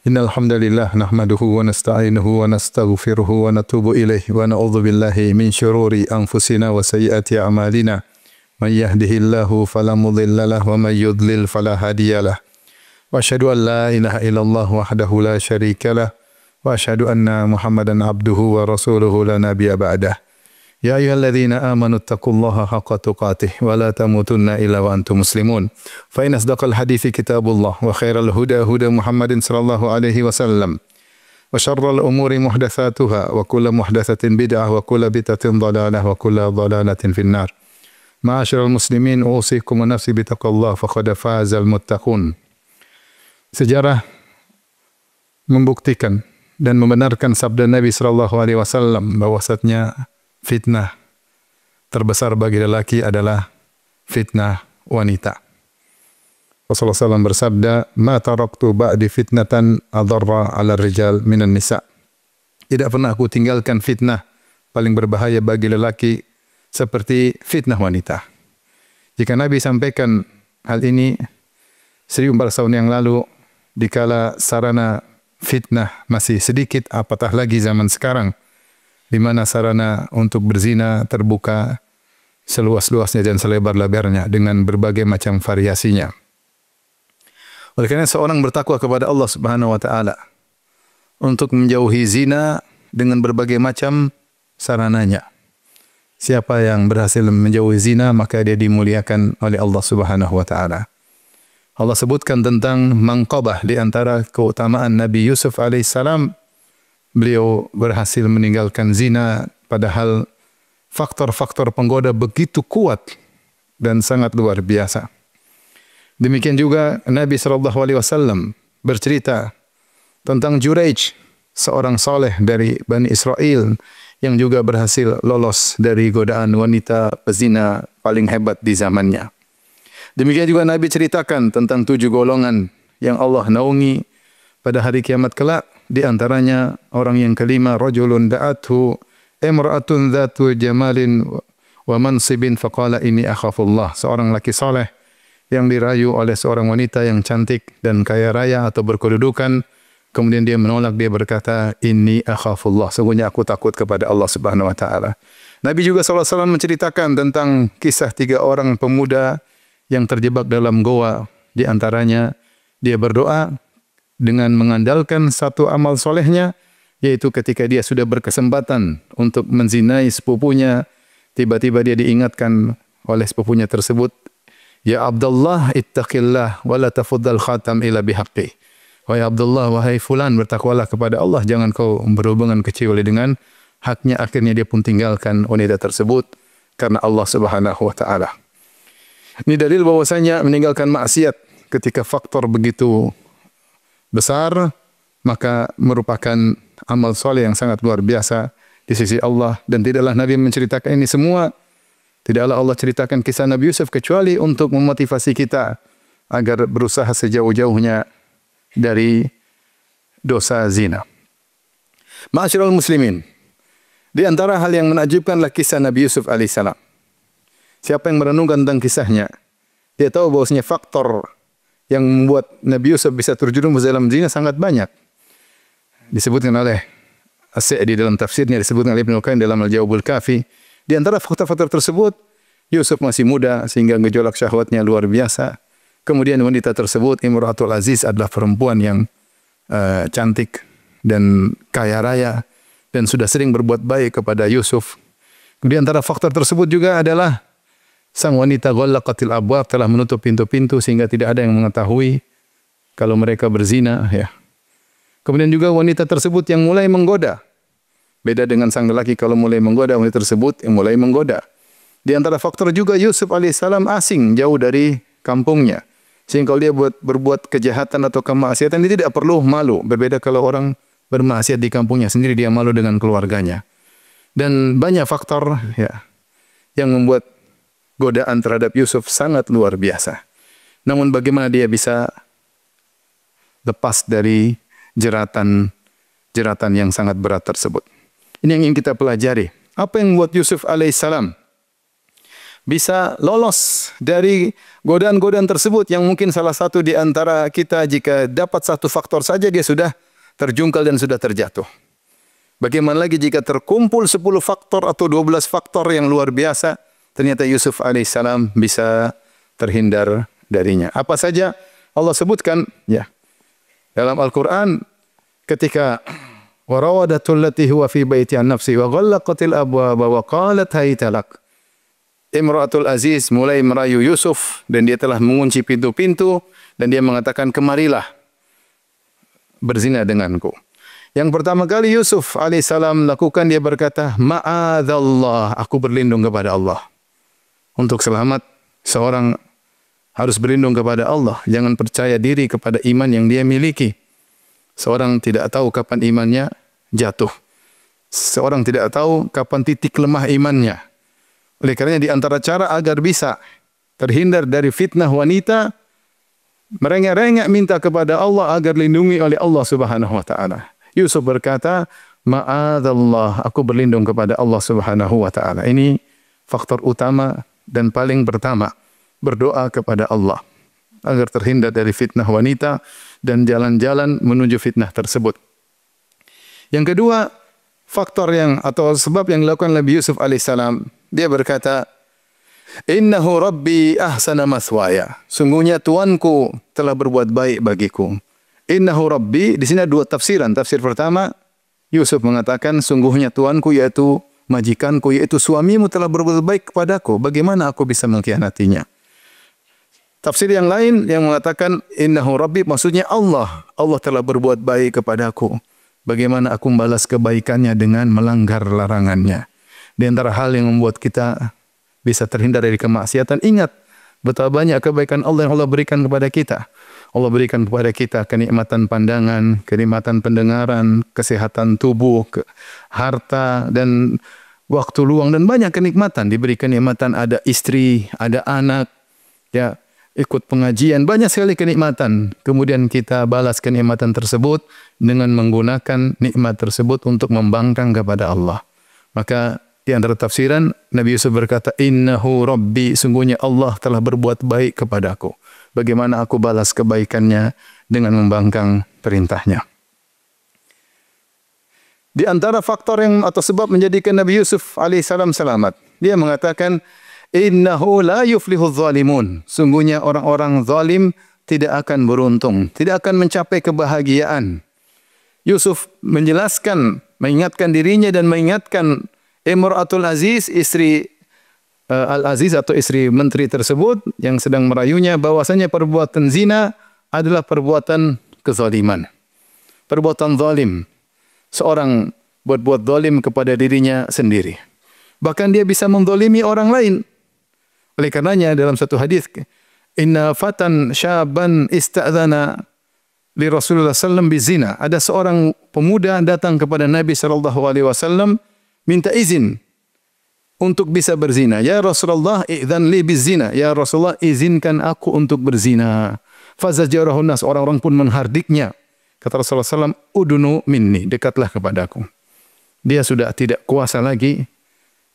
Innal hamdalillah nahmaduhu wa nasta'inuhu wa nastaghfiruhu wa natubu ilaihi wa na'udzu billahi min syururi anfusina wa sayyiati a'malina. May yahdihillahu fala mudilla lahu wa may yudlil fala hadiyalah. Wa asyhadu an la ilaha illallah wahdahu la syarika lah wa asyhadu anna Muhammadan abduhu wa rasuluhu la nabiyya ba'dah. Ya ayyuhalladzina amanu taqullaha haqqa tuqatih wa la tamutunna illa wa antum muslimun. Fa in asdaqal hadithi kitabullah wa khairal huda huda Muhammadin sallallahu alaihi wasallam. Wa syarral umuri muhdatsatuha wa kullu muhdatsatin bid'ah wa kullu bid'atin dhalalah wa kullu dhalalatin finnar. Ma'asyiral muslimin, usikum wa nafsi bitaqwallah faqad fazal muttaqun. Sejarah membuktikan dan membenarkan sabda Nabi sallallahu alaihi wasallam bahwasanya fitnah terbesar bagi lelaki adalah fitnah wanita. Rasulullah SAW bersabda, "Ma taraktu ba'di fitnatan adarra 'ala rijal minan nisa." Tidak pernah aku tinggalkan fitnah paling berbahaya bagi lelaki seperti fitnah wanita. Jika Nabi sampaikan hal ini 1400 tahun yang lalu, dikala sarana fitnah masih sedikit, apatah lagi zaman sekarang, di mana sarana untuk berzina terbuka seluas-luasnya dan selebar-lebarnya dengan berbagai macam variasinya. Oleh karena seorang bertakwa kepada Allah Subhanahu wa taala untuk menjauhi zina dengan berbagai macam sarananya. Siapa yang berhasil menjauhi zina, maka dia dimuliakan oleh Allah Subhanahu wa taala. Allah sebutkan tentang manqabah di antara keutamaan Nabi Yusuf alaihissalam. Beliau berhasil meninggalkan zina, padahal faktor-faktor penggoda begitu kuat dan sangat luar biasa. Demikian juga Nabi SAW bercerita tentang Juraij, seorang saleh dari Bani Israel yang juga berhasil lolos dari godaan wanita pezina paling hebat di zamannya. Demikian juga Nabi ceritakan tentang 7 golongan yang Allah naungi pada hari kiamat kelak. Di antaranya orang yang kelima, rajulun da'athu imra'atun dzatu jamalin wa mansibin faqala inni akhafullah. Seorang laki saleh yang dirayu oleh seorang wanita yang cantik dan kaya raya atau berkedudukan, kemudian dia menolak, dia berkata, inni akhafullah, sungguhnya aku takut kepada Allah Subhanahu wa taala. Nabi juga SAW menceritakan tentang kisah 3 orang pemuda yang terjebak dalam goa. Di antaranya dia berdoa dengan mengandalkan satu amal solehnya, yaitu ketika dia sudah berkesempatan untuk menzinai sepupunya, tiba-tiba dia diingatkan oleh sepupunya tersebut, "Ya Abdullah, ittaqillah wa la tafuddal khatam ila bihaqqi." Wahai Abdullah, wahai fulan, bertakwalah kepada Allah, jangan kau berhubungan kecuali dengan haknya. Akhirnya dia pun tinggalkan wanita tersebut karena Allah Subhanahu wa taala. Ini dalil bahwasanya meninggalkan maksiat ketika faktor begitu besar, maka merupakan amal soleh yang sangat luar biasa di sisi Allah. Dan tidaklah Nabi menceritakan ini semua, tidaklah Allah ceritakan kisah Nabi Yusuf kecuali untuk memotivasi kita agar berusaha sejauh-jauhnya dari dosa zina. Ma'asyiral muslimin, di antara hal yang menakjubkanlah kisah Nabi Yusuf alaihissalam. Siapa yang merenungkan tentang kisahnya, dia tahu bahwasanya faktor yang membuat Nabi Yusuf bisa terjerumus dalam zina sangat banyak. Disebutkan oleh As-Sa'di dalam tafsirnya, disebutkan oleh Ibnu Qayyim dalam Al-Jawabul Kafi. Di antara faktor-faktor tersebut, Yusuf masih muda sehingga gejolak syahwatnya luar biasa. Kemudian wanita tersebut, Imratul Aziz, adalah perempuan yang cantik dan kaya raya dan sudah sering berbuat baik kepada Yusuf. Di antara faktor tersebut juga adalah sang wanita ghallaqatil abwab, telah menutup pintu-pintu sehingga tidak ada yang mengetahui kalau mereka berzina, ya. Kemudian juga wanita tersebut yang mulai menggoda. Beda dengan sang lelaki, kalau mulai menggoda, wanita tersebut yang mulai menggoda. Di antara faktor juga Yusuf alaihissalam asing, jauh dari kampungnya. Sehingga kalau dia berbuat kejahatan atau kemaksiatan, dia tidak perlu malu. Berbeda kalau orang bermaksiat di kampungnya sendiri, dia malu dengan keluarganya. Dan banyak faktor, ya, yang membuat godaan terhadap Yusuf sangat luar biasa. Namun bagaimana dia bisa lepas dari jeratan yang sangat berat tersebut? Ini yang ingin kita pelajari. Apa yang membuat Yusuf alaihissalam bisa lolos dari godaan-godaan tersebut yang mungkin salah satu di antara kita jika dapat satu faktor saja dia sudah terjungkal dan sudah terjatuh. Bagaimana lagi jika terkumpul 10 faktor atau 12 faktor yang luar biasa, ternyata Yusuf alaihissalam bisa terhindar darinya. Apa saja Allah sebutkan ya dalam Al-Quran ketika warawadatul lati huwa fi baiti an nafsi wa ghallaqatil abwaba wa qalat hayta lak. Imra'atul Aziz mulai merayu Yusuf dan dia telah mengunci pintu-pintu dan dia mengatakan kemarilah berzina denganku. Yang pertama kali Yusuf alaihissalam lakukan dia berkata ma'adzallah, aku berlindung kepada Allah. Untuk selamat seorang harus berlindung kepada Allah, jangan percaya diri kepada iman yang dia miliki. Seorang tidak tahu kapan imannya jatuh. Seorang tidak tahu kapan titik lemah imannya. Oleh karenanya di antara cara agar bisa terhindar dari fitnah wanita, merengek-rengek minta kepada Allah agar lindungi oleh Allah Subhanahu wa taala. Yusuf berkata, "Ma'adzallah, aku berlindung kepada Allah Subhanahu wa taala." Ini faktor utama dan paling pertama, berdoa kepada Allah agar terhindar dari fitnah wanita dan jalan-jalan menuju fitnah tersebut. Yang kedua, faktor yang atau sebab yang dilakukan Nabi Yusuf alaihissalam, dia berkata, "Innahu Rabbi ahsana maswaya." Sungguhnya Tuanku telah berbuat baik bagiku. Innahu Rabbi, di sini ada dua tafsiran. Tafsir pertama, Yusuf mengatakan, sungguhnya Tuanku yaitu majikanku, yaitu suamimu telah berbuat baik kepadaku. Bagaimana aku bisa mengkhianatinya? Tafsir yang lain yang mengatakan, Innahu Rabbi, maksudnya Allah. Allah telah berbuat baik kepadaku. Bagaimana aku membalas kebaikannya dengan melanggar larangannya. Di antara hal yang membuat kita bisa terhindar dari kemaksiatan, ingat betapa banyak kebaikan Allah yang Allah berikan kepada kita. Allah berikan kepada kita kenikmatan pandangan, kenikmatan pendengaran, kesehatan tubuh, harta, dan waktu luang, dan banyak kenikmatan. Diberi kenikmatan ada istri, ada anak, ya, ikut pengajian, banyak sekali kenikmatan. Kemudian kita balas kenikmatan tersebut dengan menggunakan nikmat tersebut untuk membangkang kepada Allah. Maka di antara tafsiran, Nabi Yusuf berkata, Innahu Rabbi, sungguhnya Allah telah berbuat baik kepadaku. Bagaimana aku balas kebaikannya dengan membangkang perintahnya. Di antara faktor yang atau sebab menjadikan Nabi Yusuf alaihissalam selamat, dia mengatakan, Innahu la yuflihu zalimun. Sungguhnya orang-orang zalim tidak akan beruntung, tidak akan mencapai kebahagiaan. Yusuf menjelaskan, mengingatkan dirinya dan mengingatkan Imra'atul Aziz, istri Al-Aziz atau istri menteri tersebut yang sedang merayunya, bahwasanya perbuatan zina adalah perbuatan kezaliman. Perbuatan zalim. Seorang berbuat zalim kepada dirinya sendiri. Bahkan dia bisa menzalimi orang lain. Oleh karenanya dalam satu hadis, Inna fatan syaban ista'dzana li Rasulullah sallam bizina. Ada seorang pemuda datang kepada Nabi sallallahu alaihi wasallam minta izin untuk bisa berzina. Ya Rasulullah, idzan li bizina. Ya Rasulullah, izinkan aku untuk berzina. Fazajjarahun nas, orang-orang pun menghardiknya. Kata Rasulullah sallam, udunu minni, dekatlah kepadaku. Dia sudah tidak kuasa lagi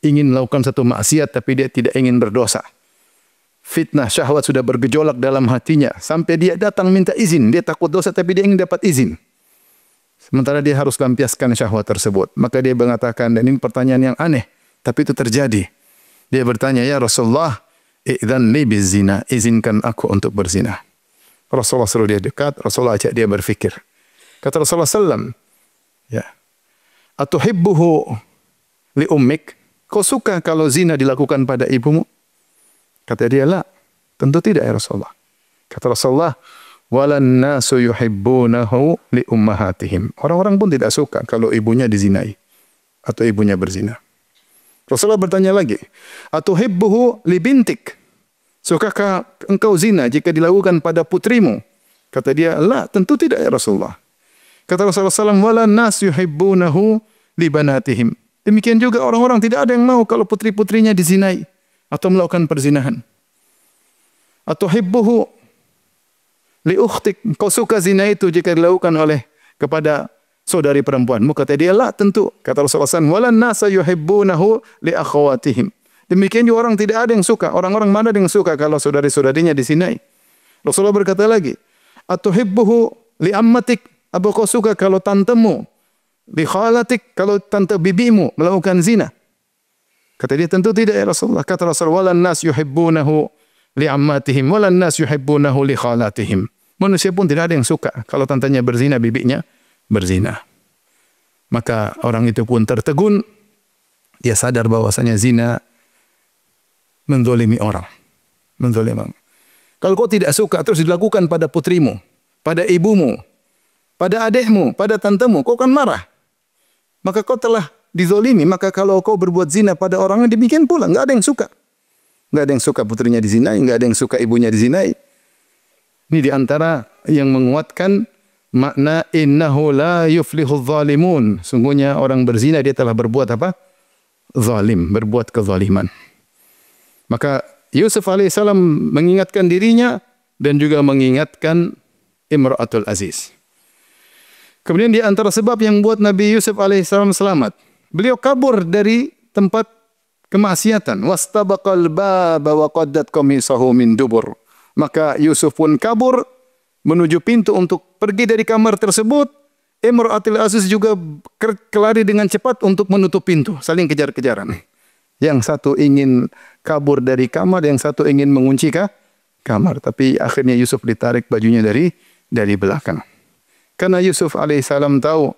ingin melakukan satu maksiat, tapi dia tidak ingin berdosa. Fitnah syahwat sudah bergejolak dalam hatinya sampai dia datang minta izin. Dia takut dosa tapi dia ingin dapat izin. Sementara dia harus lampiaskan syahwat tersebut. Maka dia mengatakan, dan ini pertanyaan yang aneh, tapi itu terjadi. Dia bertanya, ya Rasulullah, idzan li bizina, izinkan aku untuk berzina. Rasulullah suruh dia dekat, Rasulullah ajak dia berfikir. Kata Rasulullah sallam, ya, atuhibbuhu li ummik? Kau suka kalau zina dilakukan pada ibumu? Kata dia, la, tentu tidak ya Rasulullah. Kata Rasulullah, walan nasu yuhibbunahu li ummahatihim. Orang-orang pun tidak suka kalau ibunya dizinai atau ibunya berzina. Rasulullah bertanya lagi, atuhibbuhu li bintik? Sukakah engkau zina jika dilakukan pada putrimu? Kata dia, la, tentu tidak ya Rasulullah. Kata Rasulullah SAW, walan nasu yuhibbunahu li banatihim. Demikian juga orang-orang tidak ada yang mau kalau putri-putrinya dizinai atau melakukan perzinahan. Atuhibbuhu li ukhtik? Kau suka zina itu jika dilakukan oleh kepada saudari perempuanmu? Kata dia, la, tentu. Kata Rasulullah SAW, walan nasa yuhibbunahu li akhawatihim. Demikian juga orang tidak ada yang suka. Orang-orang mana yang suka kalau saudari-saudarinya dizinai? Rasulullah berkata lagi, "Atuhibbuhu li ammatik?" Apa kau suka kalau tantemu, li khalatik, kalau tante bibimu melakukan zina? Kata dia, tentu tidak ya Rasulullah. Kata Rasulullah, "Walan nas yuhibbunahu li ammatihim, walan nas yuhibbunahu li khalatihim." Manusia pun tidak ada yang suka kalau tantenya berzina, bibinya berzina. Maka orang itu pun tertegun. Dia sadar bahwasanya zina menzalimi orang. Menzalimi orang. Kalau kau tidak suka terus dilakukan pada putrimu, pada ibumu, pada adikmu, pada tantemu, kau akan marah. Maka kau telah dizalimi. Maka kalau kau berbuat zina pada orang yang demikian pula, enggak ada yang suka. Enggak ada yang suka putrinya dizinai, enggak ada yang suka ibunya dizinai. Ini di antara yang menguatkan makna innahu la yuflihul zalimun. Sungguhnya orang berzina dia telah berbuat apa? Zalim, berbuat kezaliman. Maka Yusuf alaihissalam mengingatkan dirinya dan juga mengingatkan Imra'atul Aziz. Kemudian di antara sebab yang buat Nabi Yusuf alaihissalam selamat, beliau kabur dari tempat kemaksiatan. Wastabaqal baba wa qaddat qamisahu min dubur. Maka Yusuf pun kabur menuju pintu untuk pergi dari kamar tersebut. Imra'atul Aziz juga kelari dengan cepat untuk menutup pintu, saling kejar-kejaran. Yang satu ingin kabur dari kamar, yang satu ingin mengunci kamar. Tapi akhirnya Yusuf ditarik bajunya dari belakang. Karena Yusuf alaihissalam tahu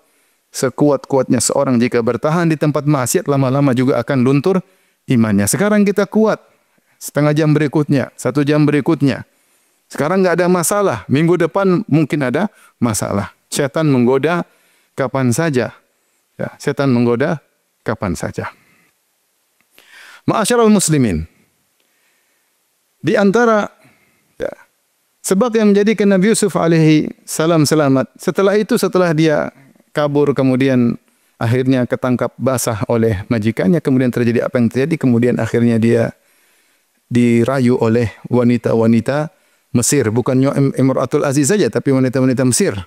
sekuat-kuatnya seorang jika bertahan di tempat maksiat lama-lama juga akan luntur imannya. Sekarang kita kuat, setengah jam berikutnya, 1 jam berikutnya. Sekarang nggak ada masalah, minggu depan mungkin ada masalah. Setan menggoda kapan saja. Ya, setan menggoda kapan saja. Ma'asyiral muslimin. Di antara sebab yang menjadikan Nabi Yusuf alaihi salam selamat. Setelah itu, setelah dia kabur, kemudian akhirnya ketangkap basah oleh majikannya. Kemudian terjadi apa yang terjadi. Kemudian akhirnya dia dirayu oleh wanita-wanita Mesir. Bukan Imra'atul Aziz saja, tapi wanita-wanita Mesir.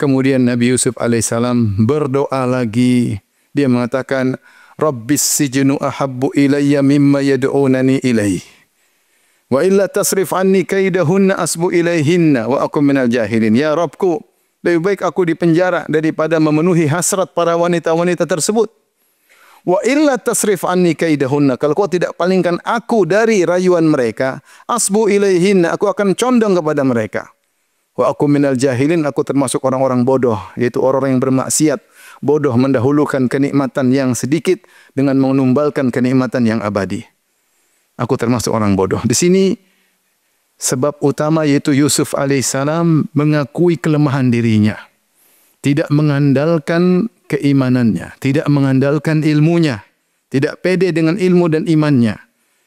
Kemudian Nabi Yusuf alaihissalam berdoa lagi. Dia mengatakan, Rabbis sijnu ahabbu ilayya mimma yad'unani ilaih. Wa illa tasrif anni kaidahunna asbu ilaihinna wa akum minal jahilin. Ya Rabbku, lebih baik aku di penjara daripada memenuhi hasrat para wanita-wanita tersebut. Wa illa tasrif anni kaidahunna. Kalau kau tidak palingkan aku dari rayuan mereka, asbu ilaihinna, aku akan condong kepada mereka. Wa akum minal jahilin, aku termasuk orang-orang bodoh, yaitu orang-orang yang bermaksiat. Bodoh mendahulukan kenikmatan yang sedikit dengan menumbalkan kenikmatan yang abadi. Aku termasuk orang bodoh. Di sini sebab utama yaitu Yusuf alaihissalam mengakui kelemahan dirinya. Tidak mengandalkan keimanannya. Tidak mengandalkan ilmunya. Tidak pede dengan ilmu dan imannya.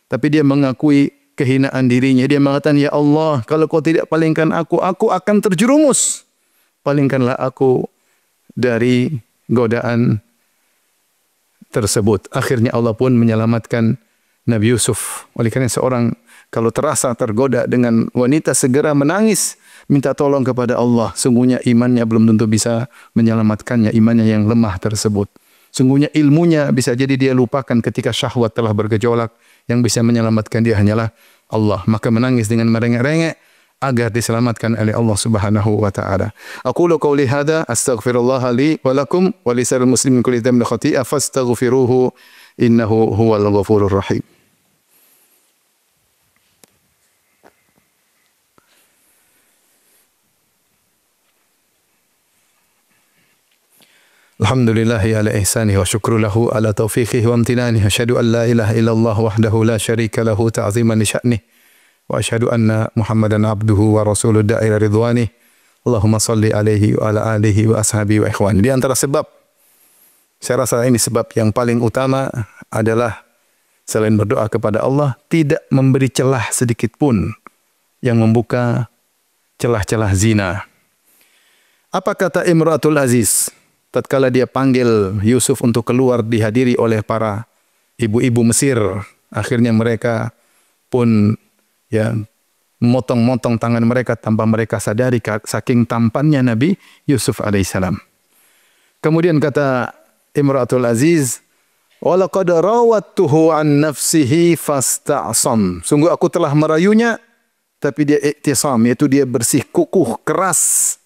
Tapi dia mengakui kehinaan dirinya. Dia mengatakan, Ya Allah, kalau kau tidak palingkan aku akan terjerumus. Palingkanlah aku dari godaan tersebut. Akhirnya Allah pun menyelamatkan Nabi Yusuf. Oleh karena seorang kalau terasa tergoda dengan wanita segera menangis, minta tolong kepada Allah. Sungguhnya imannya belum tentu bisa menyelamatkannya, imannya yang lemah tersebut. Sungguhnya ilmunya bisa jadi dia lupakan ketika syahwat telah bergejolak. Yang bisa menyelamatkan dia hanyalah Allah. Maka menangis dengan merengek-rengek agar diselamatkan oleh Allah Subhanahu wa taala. Aqulu qouli hadza astaghfirullah li wa lakum wa lisal muslimin kulli dhanbin khati'a fastaghfiruhu innahu huwal ghafurur rahim. Alhamdulillahi ala ihsanihi wa syukru lahu ala taufiqihi wa amtinanihi. Asyhadu an la ilaha illallah wahdahu la syarika lahu ta'ziman li sya'nihi. Wa asyhadu anna Muhammadan abduhu wa rasuluh da'ila ridwanih. Allahumma salli alaihi wa ala alihi wa ashabihi wa ikhwani. Di antara sebab, saya rasa ini sebab yang paling utama adalah selain berdoa kepada Allah, tidak memberi celah sedikit pun yang membuka celah-celah zina. Apa kata Imra'atul Aziz tatkala dia panggil Yusuf untuk keluar dihadiri oleh para ibu-ibu Mesir? Akhirnya mereka pun memotong-motong tangan mereka tanpa mereka sadari saking tampannya Nabi Yusuf alaihissalam. Kemudian kata Imra'atul Aziz, Wa laqad rawattuhu an nafsihi fasta'sam. Sungguh aku telah merayunya, tapi dia iktisam, yaitu dia bersih kukuh, keras,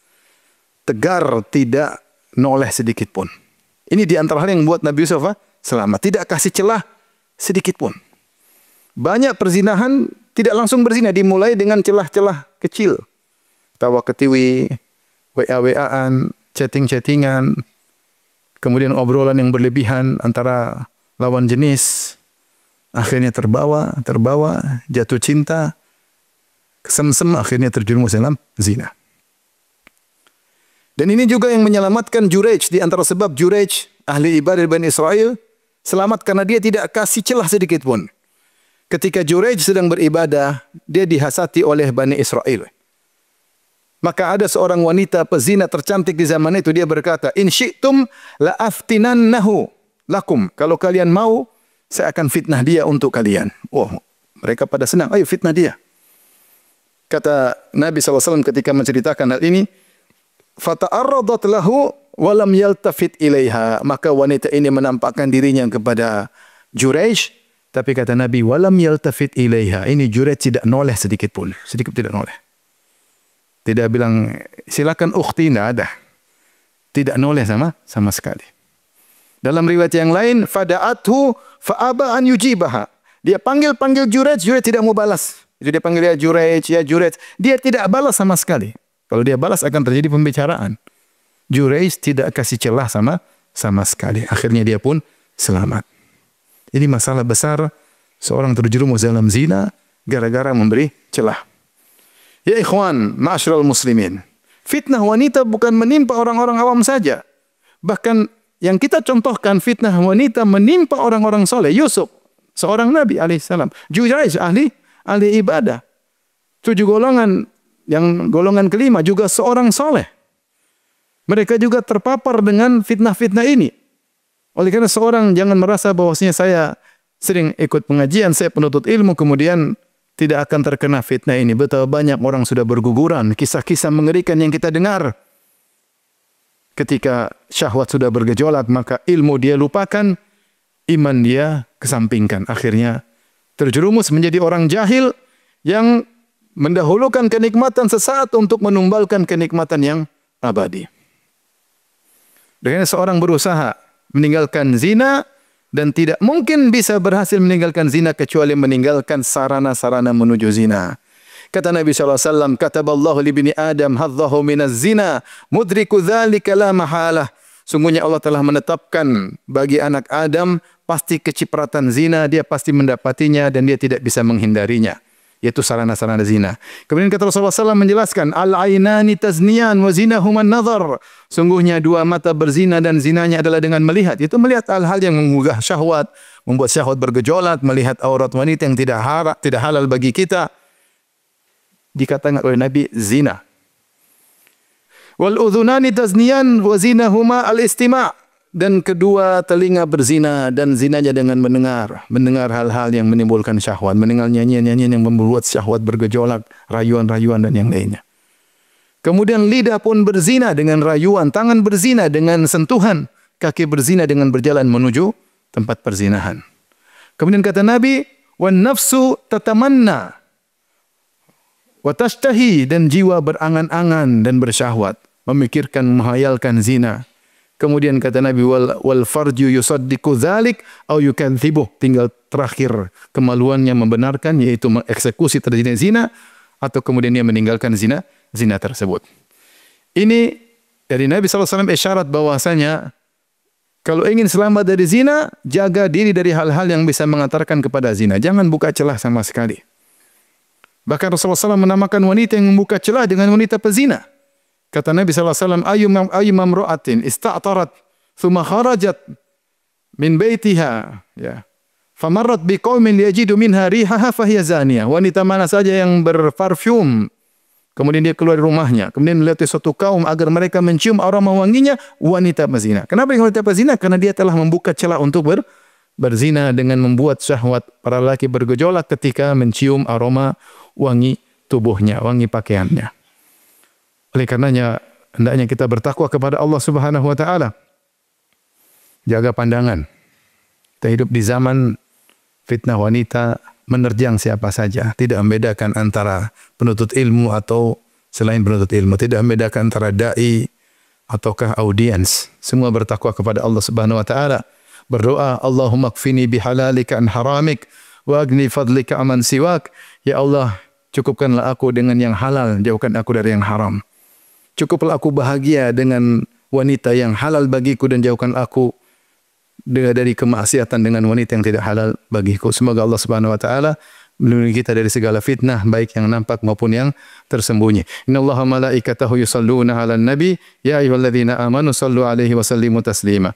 tegar, tidak noleh sedikit pun. Ini di antara hal yang membuat Nabi Yusuf selamat. Tidak kasih celah sedikit pun. Banyak perzinahan tidak langsung berzina, dimulai dengan celah-celah kecil. Tawa ketiwi, WA-WA-an, chatting-chattingan, kemudian obrolan yang berlebihan antara lawan jenis, akhirnya terbawa, jatuh cinta, kesemsem, akhirnya terjerumus dalam zina. Dan ini juga yang menyelamatkan Jurayj. Di antara sebab Jurayj, ahli ibadah Bani Israel, selamat karena dia tidak kasih celah sedikit pun. Ketika Jurayj sedang beribadah, dia dihasati oleh Bani Israel. Maka ada seorang wanita pezina tercantik di zaman itu, dia berkata, "In syi'tum la aftinannahu lakum." Kalau kalian mau, saya akan fitnah dia untuk kalian. Oh, mereka pada senang, ayo fitnah dia. Kata Nabi SAW ketika menceritakan hal ini, "Fata'arradat lahu wa lam yaltafit ilaiha." Maka wanita ini menampakkan dirinya kepada Jurayj, tapi kata Nabi, "Wa lam yaltafit ilaiha." Ini Jurayj tidak noleh sedikit pun, sedikit tidak noleh. Tidak bilang, silakan ukhti, tidak ada. Tidak noleh sama sekali. Dalam riwayat yang lain, fada'athu fa'aba an yujibaha. Dia panggil Jurayj, Jurayj tidak mau balas. Itu dia panggil ya Jurayj. Dia tidak balas sama sekali. Kalau dia balas akan terjadi pembicaraan. Jurayj tidak kasih celah sama sekali. Akhirnya dia pun selamat. Ini masalah besar, seorang terjerumus dalam zina gara-gara memberi celah. Ya ikhwan, ma'asyiral muslimin. Fitnah wanita bukan menimpa orang-orang awam saja. Bahkan yang kita contohkan fitnah wanita menimpa orang-orang soleh. Yusuf, seorang Nabi alaihissalam. Jurayj, ahli ibadah. 7 golongan, yang golongan kelima juga seorang soleh. Mereka juga terpapar dengan fitnah-fitnah ini. Oleh karena seorang jangan merasa bahwasanya saya sering ikut pengajian, saya penuntut ilmu, kemudian tidak akan terkena fitnah ini. Betapa banyak orang sudah berguguran. Kisah-kisah mengerikan yang kita dengar. Ketika syahwat sudah bergejolak, maka ilmu dia lupakan, iman dia kesampingkan. Akhirnya terjerumus menjadi orang jahil yang mendahulukan kenikmatan sesaat untuk menumbalkan kenikmatan yang abadi. Dengan seorang berusaha meninggalkan zina, dan tidak mungkin bisa berhasil meninggalkan zina kecuali meninggalkan sarana-sarana menuju zina. Kata Nabi SAW, "Kataballahu li bani Adam hadzahu minaz zina, mudriku dzalika la mahalah." Sungguhnya Allah telah menetapkan bagi anak Adam pasti kecipratan zina, dia pasti mendapatinya dan dia tidak bisa menghindarinya. Yaitu sarana-sarana zina. Kemudian kata Rasulullah SAW menjelaskan, "Al-ainani tazniyan wa zinahuman nazar." Sungguhnya 2 mata berzina dan zinanya adalah dengan melihat. Itu melihat hal-hal yang menggugah syahwat, membuat syahwat bergejolak, melihat aurat wanita yang tidak halal bagi kita. Dikatakan oleh Nabi zina. Wal udhunani tazniyan wa zinahuma al-istima'. Dan kedua telinga berzina dan zinanya dengan mendengar hal-hal yang menimbulkan syahwat, mendengar nyanyian-nyanyian yang membuat syahwat bergejolak, rayuan-rayuan dan yang lainnya. Kemudian lidah pun berzina dengan rayuan, tangan berzina dengan sentuhan, kaki berzina dengan berjalan menuju tempat perzinahan. Kemudian kata Nabi, "Wan nafsu tatamanna wa tashtahi." Dan jiwa berangan-angan dan bersyahwat, memikirkan, menghayalkan zina. Kemudian kata Nabi, wal farju yusaddiqu dzalik au yukadzibuh. Tinggal terakhir kemaluannya membenarkan, yaitu mengeksekusi terjadinya zina, atau kemudian dia meninggalkan zina tersebut. Ini dari Nabi SAW isyarat bahwasanya kalau ingin selamat dari zina, jaga diri dari hal-hal yang bisa mengantarkan kepada zina. Jangan buka celah sama sekali. Bahkan Rasulullah SAW menamakan wanita yang membuka celah dengan wanita pezina. Kata Nabi SAW, ayyumam ra'atin ista'tarat thumma kharajat min baitiha, ya, famarrat biqaumin yajidu minha rihaha fahiya zaniyah. Wanita mana saja yang berparfum, kemudian dia keluar dari rumahnya, kemudian melihat suatu kaum agar mereka mencium aroma wanginya, wanita pezina. Kenapa yang wanita pezina? Karena dia telah membuka celah untuk berzina dengan membuat syahwat para lelaki bergejolak ketika mencium aroma wangi tubuhnya, wangi pakaiannya. Oleh karenanya, hendaknya kita bertakwa kepada Allah Subhanahu wa taala. Jaga pandangan. Kita hidup di zaman fitnah wanita menerjang siapa saja, tidak membedakan antara penuntut ilmu atau selain penuntut ilmu, tidak membedakan antara dai ataukah audiens. Semua bertakwa kepada Allah Subhanahu wa taala. Berdoa, Allahumma kfini bihalalika an haramik wa agni fadlika aman siwak. Ya Allah, cukupkanlah aku dengan yang halal, jauhkan aku dari yang haram. Cukuplah aku bahagia dengan wanita yang halal bagiku dan jauhkan aku dari kemaksiatan dengan wanita yang tidak halal bagiku. Semoga Allah Subhanahu wa taala melindungi kita dari segala fitnah baik yang nampak maupun yang tersembunyi. Innallaha malaikatahu yusholluna 'alan nabi ya ayyuhalladzina amanu shallu 'alaihi wa sallimu taslima.